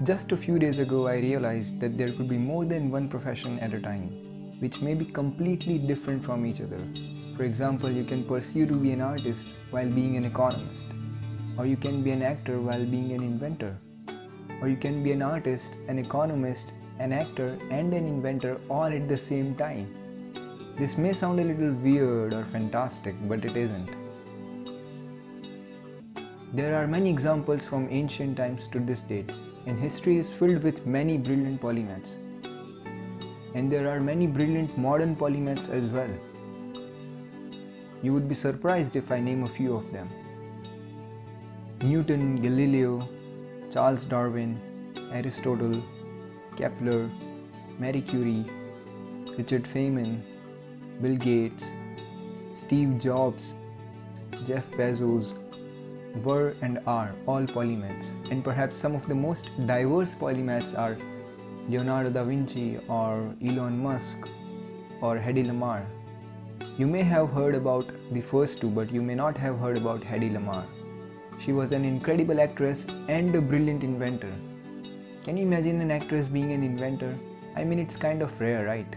Just a few days ago, I realized that there could be more than one profession at a time, which may be completely different from each other. For example, you can pursue to be an artist while being an economist, or you can be an actor while being an inventor, or you can be an artist, an economist, an actor, and an inventor all at the same time. This may sound a little weird or fantastic, but it isn't. There are many examples from ancient times to this date, and history is filled with many brilliant polymaths. And there are many brilliant modern polymaths as well. You would be surprised if I name a few of them. Newton, Galileo, Charles Darwin, Aristotle, Kepler, Marie Curie, Richard Feynman, Bill Gates, Steve Jobs, Jeff Bezos were and are all polymaths, and perhaps some of the most diverse polymaths are Leonardo da Vinci or Elon Musk or Hedy Lamarr. You may have heard about the first two, but you may not have heard about Hedy Lamarr. She was an incredible actress and a brilliant inventor. Can you imagine an actress being an inventor? I mean, it's kind of rare, right?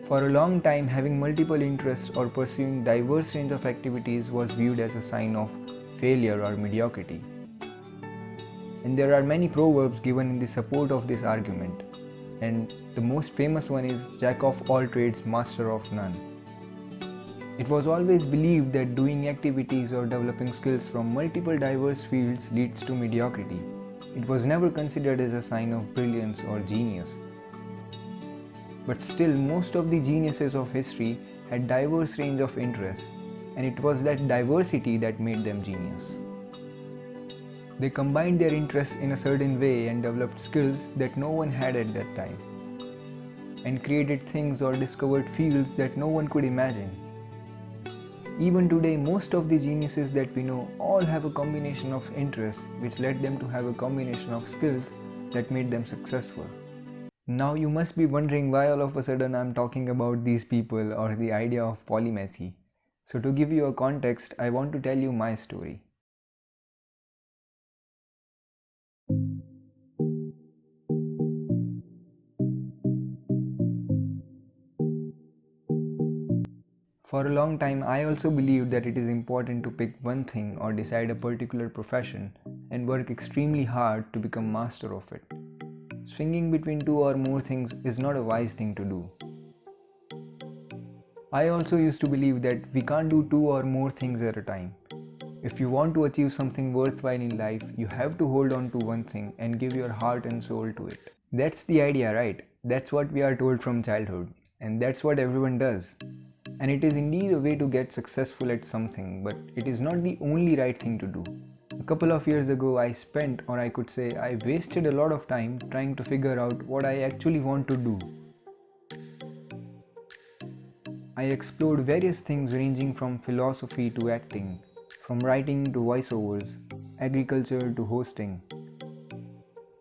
For a long time, having multiple interests or pursuing diverse range of activities was viewed as a sign of failure or mediocrity. And there are many proverbs given in the support of this argument. And the most famous one is Jack of all trades, master of none. It was always believed that doing activities or developing skills from multiple diverse fields leads to mediocrity. It was never considered as a sign of brilliance or genius. But still, most of the geniuses of history had diverse range of interests, and it was that diversity that made them genius. They combined their interests in a certain way and developed skills that no one had at that time, and created things or discovered fields that no one could imagine. Even today, most of the geniuses that we know all have a combination of interests which led them to have a combination of skills that made them successful. Now you must be wondering why all of a sudden I'm talking about these people or the idea of polymathy. So to give you a context, I want to tell you my story. For a long time, I also believed that it is important to pick one thing or decide a particular profession and work extremely hard to become master of it. Swinging between two or more things is not a wise thing to do. I also used to believe that we can't do two or more things at a time. If you want to achieve something worthwhile in life, you have to hold on to one thing and give your heart and soul to it. That's the idea, right? That's what we are told from childhood, and that's what everyone does. And it is indeed a way to get successful at something, but it is not the only right thing to do. A couple of years ago, I spent, or I could say I wasted a lot of time trying to figure out what I actually want to do. I explored various things ranging from philosophy to acting, from writing to voiceovers, agriculture to hosting.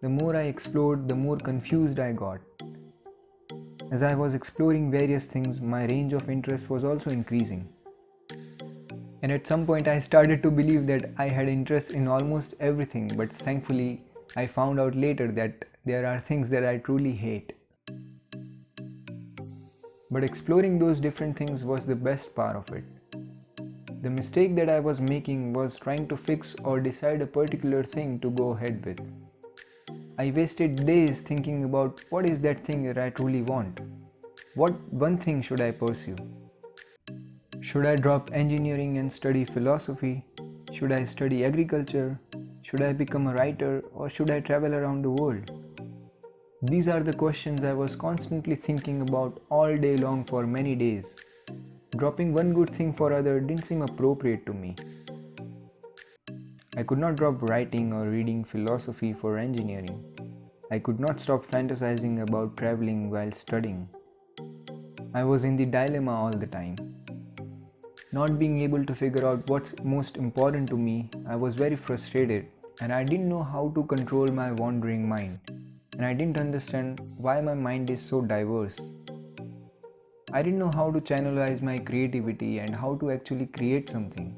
The more I explored, the more confused I got. As I was exploring various things, my range of interest was also increasing. And at some point I started to believe that I had interest in almost everything, but thankfully I found out later that there are things that I truly hate. But exploring those different things was the best part of it. The mistake that I was making was trying to fix or decide a particular thing to go ahead with. I wasted days thinking about what is that thing that I truly want. What one thing should I pursue? Should I drop engineering and study philosophy? Should I study agriculture? Should I become a writer, or should I travel around the world? These are the questions I was constantly thinking about all day long for many days. Dropping one good thing for other didn't seem appropriate to me. I could not drop writing or reading philosophy for engineering. I could not stop fantasizing about traveling while studying. I was in the dilemma all the time. Not being able to figure out what's most important to me, I was very frustrated, and I didn't know how to control my wandering mind, and I didn't understand why my mind is so diverse. I didn't know how to channelize my creativity and how to actually create something,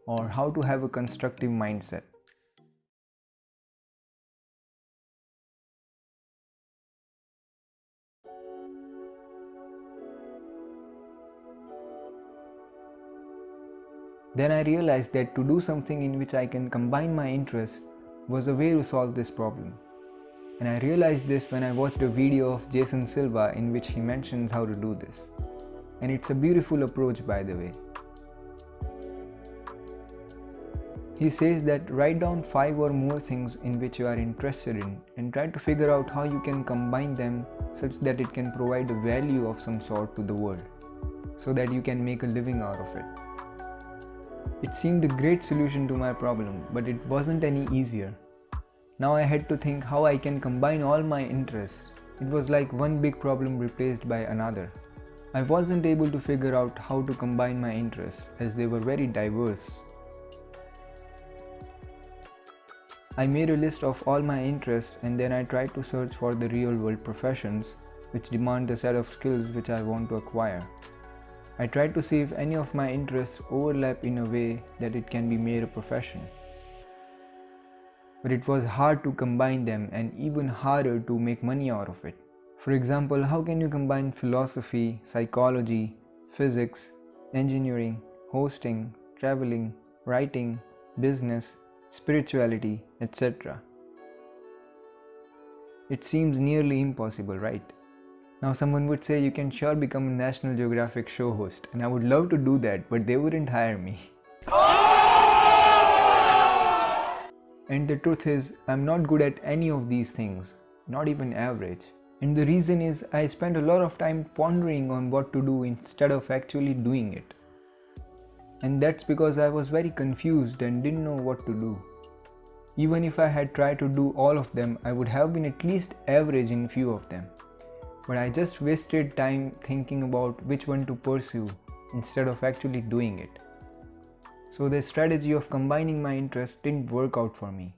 or how to have a constructive mindset. Then I realized that to do something in which I can combine my interests was a way to solve this problem. And I realized this when I watched a video of Jason Silva in which he mentions how to do this. And it's a beautiful approach, by the way. He says that write down 5 or more things in which you are interested in and try to figure out how you can combine them such that it can provide a value of some sort to the world, so that you can make a living out of it. It seemed a great solution to my problem, but it wasn't any easier. Now I had to think how I can combine all my interests. It was like one big problem replaced by another. I wasn't able to figure out how to combine my interests as they were very diverse. I made a list of all my interests and then I tried to search for the real world professions which demand the set of skills which I want to acquire. I tried to see if any of my interests overlap in a way that it can be made a profession. But it was hard to combine them and even harder to make money out of it. For example, how can you combine philosophy, psychology, physics, engineering, hosting, traveling, writing, business, spirituality, etc.? It seems nearly impossible, right? Now someone would say you can sure become a National Geographic show host, and I would love to do that, but they wouldn't hire me. And the truth is, I'm not good at any of these things, not even average. And the reason is I spent a lot of time pondering on what to do instead of actually doing it. And that's because I was very confused and didn't know what to do. Even if I had tried to do all of them, I would have been at least average in few of them. But I just wasted time thinking about which one to pursue instead of actually doing it. So the strategy of combining my interests didn't work out for me.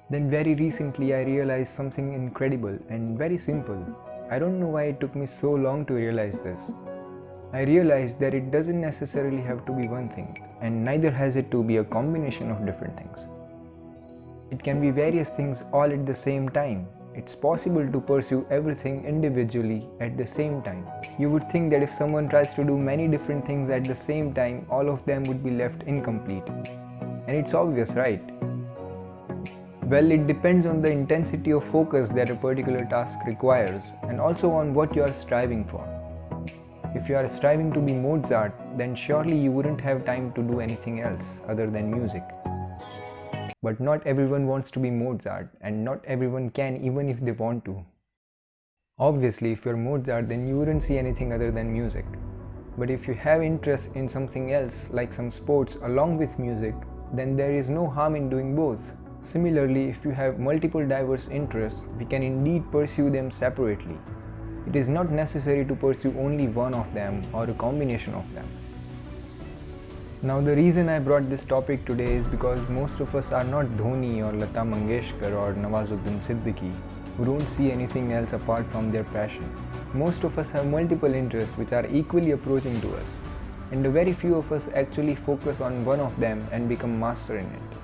Then very recently I realized something incredible and very simple. I don't know why it took me so long to realize this. I realized that it doesn't necessarily have to be one thing, and neither has it to be a combination of different things. It can be various things all at the same time. It's possible to pursue everything individually at the same time. You would think that if someone tries to do many different things at the same time, all of them would be left incomplete. And it's obvious, right? Well, it depends on the intensity of focus that a particular task requires and also on what you are striving for. If you are striving to be Mozart, then surely you wouldn't have time to do anything else other than music. But not everyone wants to be Mozart, and not everyone can even if they want to. Obviously, if you're Mozart, then you wouldn't see anything other than music. But if you have interest in something else, like some sports along with music, then there is no harm in doing both. Similarly, if you have multiple diverse interests, we can indeed pursue them separately. It is not necessary to pursue only one of them or a combination of them. Now the reason I brought this topic today is because most of us are not Dhoni or Lata Mangeshkar or Nawazuddin Siddiqui, who don't see anything else apart from their passion. Most of us have multiple interests which are equally approaching to us, and a very few of us actually focus on one of them and become master in it.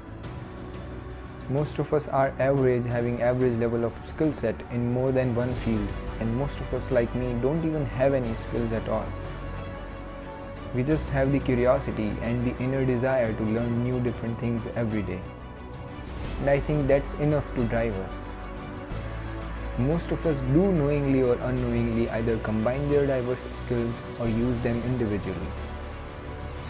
Most of us are average, having average level of skill set in more than one field, and most of us like me don't even have any skills at all. We just have the curiosity and the inner desire to learn new different things every day. And I think that's enough to drive us. Most of us do knowingly or unknowingly either combine their diverse skills or use them individually.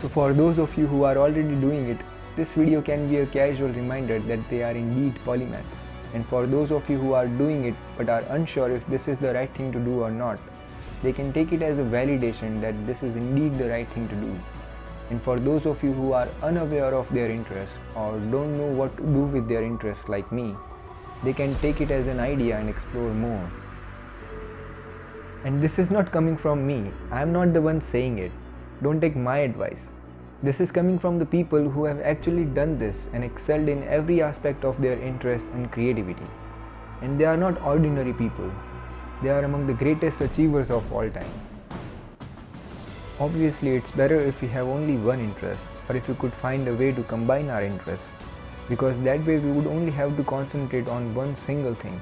So for those of you who are already doing it, this video can be a casual reminder that they are indeed polymaths. And for those of you who are doing it but are unsure if this is the right thing to do or not, they can take it as a validation that this is indeed the right thing to do. And for those of you who are unaware of their interests or don't know what to do with their interests like me, they can take it as an idea and explore more. And this is not coming from me. I am not the one saying it. Don't take my advice. This is coming from the people who have actually done this and excelled in every aspect of their interest and creativity. And they are not ordinary people. They are among the greatest achievers of all time. Obviously, it's better if we have only one interest, or if we could find a way to combine our interests. because that way we would only have to concentrate on one single thing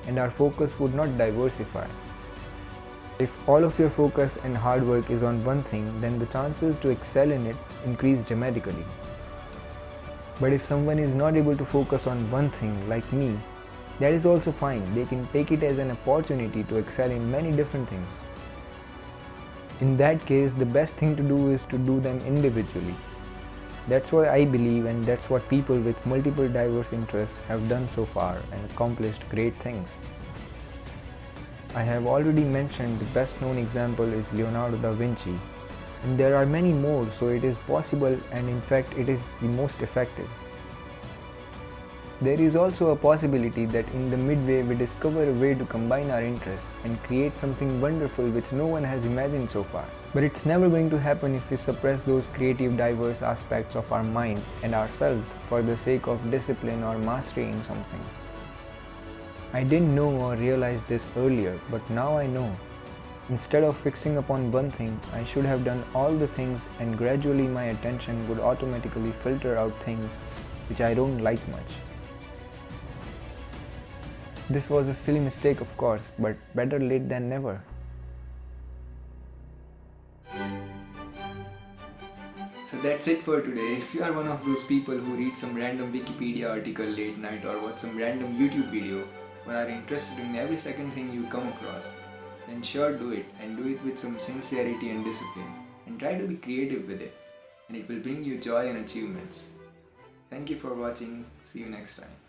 and our focus would not diversify. If all of your focus and hard work is on one thing, then the chances to excel in it increase dramatically. But if someone is not able to focus on one thing like me, that is also fine. They can take it as an opportunity to excel in many different things. In that case, the best thing to do is to do them individually. That's what I believe, and that's what people with multiple diverse interests have done so far and accomplished great things. I have already mentioned the best known example is Leonardo da Vinci, and there are many more, so it is possible and in fact it is the most effective. There is also a possibility that in the midway we discover a way to combine our interests and create something wonderful which no one has imagined so far. But it's never going to happen if we suppress those creative diverse aspects of our mind and ourselves for the sake of discipline or mastery in something. I didn't know or realize this earlier, but now I know. Instead of fixing upon one thing, I should have done all the things, and gradually my attention would automatically filter out things which I don't like much. This was a silly mistake, of course, but better late than never. So that's it for today. If you are one of those people who read some random Wikipedia article late night or watch some random YouTube video or are interested in every second thing you come across, then sure do it, and do it with some sincerity and discipline, and try to be creative with it, and it will bring you joy and achievements. Thank you for watching. See you next time.